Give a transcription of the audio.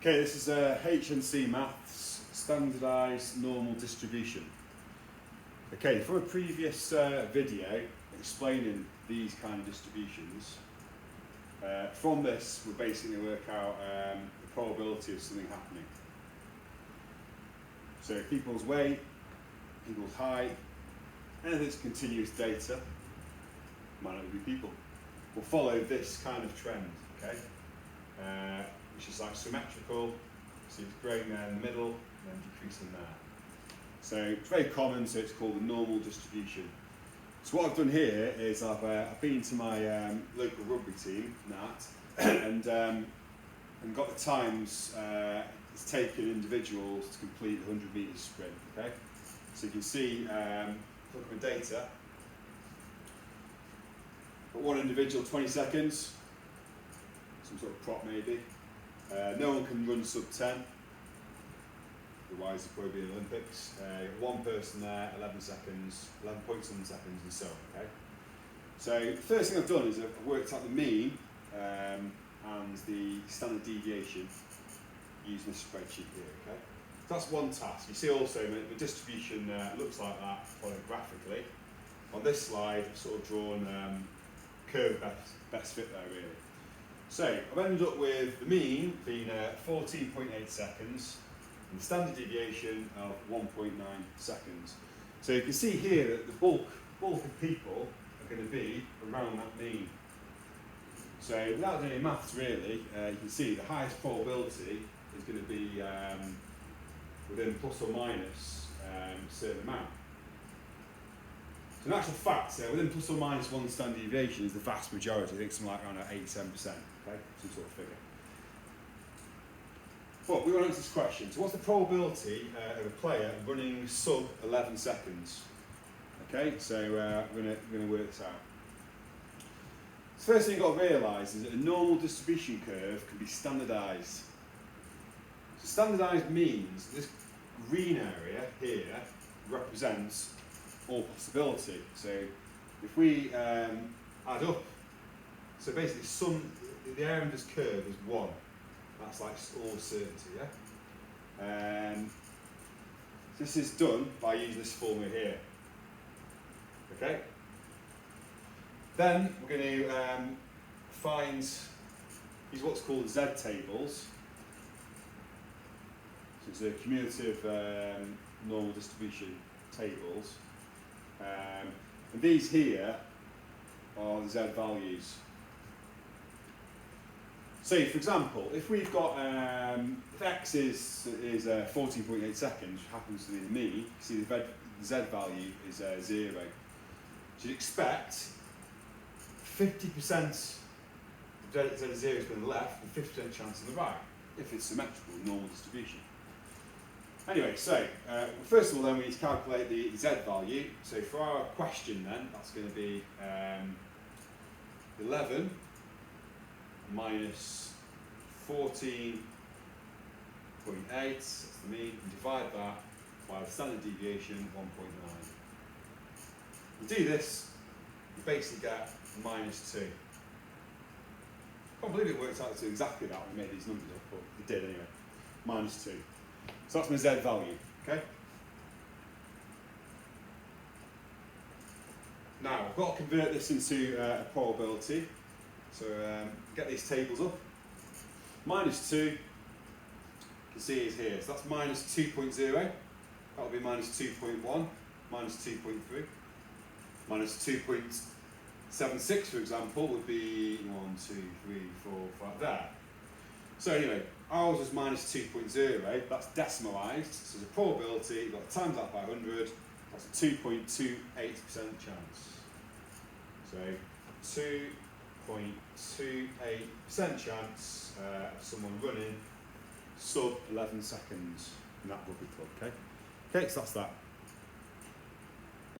Okay, this is HNC Maths Standardised Normal Distribution. Okay, from a previous video explaining these kind of distributions, from this we'll basically work out the probability of something happening. So people's weight, people's height, anything that's continuous data, might not be people, will follow this kind of trend, okay? Which is like symmetrical, so it's growing there in the middle and then decreasing there. So it's very common, so it's called the normal distribution. So what I've done here is I've been to my local rugby team, NAT, and got the times it's taken individuals to complete the 100 metre sprint, okay? So you can see, look at the data, but one individual 20 seconds, some sort of prop maybe. No one can run sub 10, otherwise it'll probably be the Olympics. One person there, 11 seconds, 11.7 seconds and so on, okay? So the first thing I've done is I've worked out the mean and the standard deviation using this spreadsheet here, okay? So that's one task. You see also the distribution looks like that graphically. On this slide, I've sort of drawn curve best fit there really. So I've ended up with the mean being 14.8 seconds and the standard deviation of 1.9 seconds. So you can see here that the bulk of people are going to be around that mean. So without doing any maths really, you can see the highest probability is going to be within plus or minus a certain amount. So in actual fact, within plus or minus one standard deviation is the vast majority. I think something like around 87%, okay, some sort of figure. But we want to answer this question. So what's the probability of a player running sub 11 seconds? Okay, so we're going to work this out. The first thing you've got to realise is that a normal distribution curve can be standardised. So standardised means this green area here represents all possibility. So if we add up, so basically the area of this curve is 1. That's like all certainty, yeah? This is done by using this formula here. Okay? Then we're going to use what's called Z tables. So it's a cumulative normal distribution tables. And these here are the Z values. So for example, if we've got, if X is 14.8 seconds, which happens to be the mean, you see the Z value is 0. So you'd expect 50% of Z0 is going to the left and 50% chance on the right, if it's symmetrical, normal distribution. Anyway, so first of all then we need to calculate the Z value. So for our question then, that's going to be 11 minus 14.8, that's the mean, and divide that by the standard deviation 1.9. We do this, you basically get minus 2. I can't believe it works out to exactly that when we made these numbers up, but it did anyway. Minus 2. So that's my Z value, okay? Now, I've got to convert this into a probability. So get these tables up. Minus 2, you can see is here. So that's minus 2.0. That will be minus 2.1, minus 2.3. Minus 2.76, for example, would be 1, 2, 3, 4, 5, there. So anyway, ours was minus 2.0, that's decimalised, so the probability, you've got to times that by 100, that's a 2.28% chance. So 2.28% chance of someone running sub 11 seconds in that rugby club, okay? Okay, so that's that.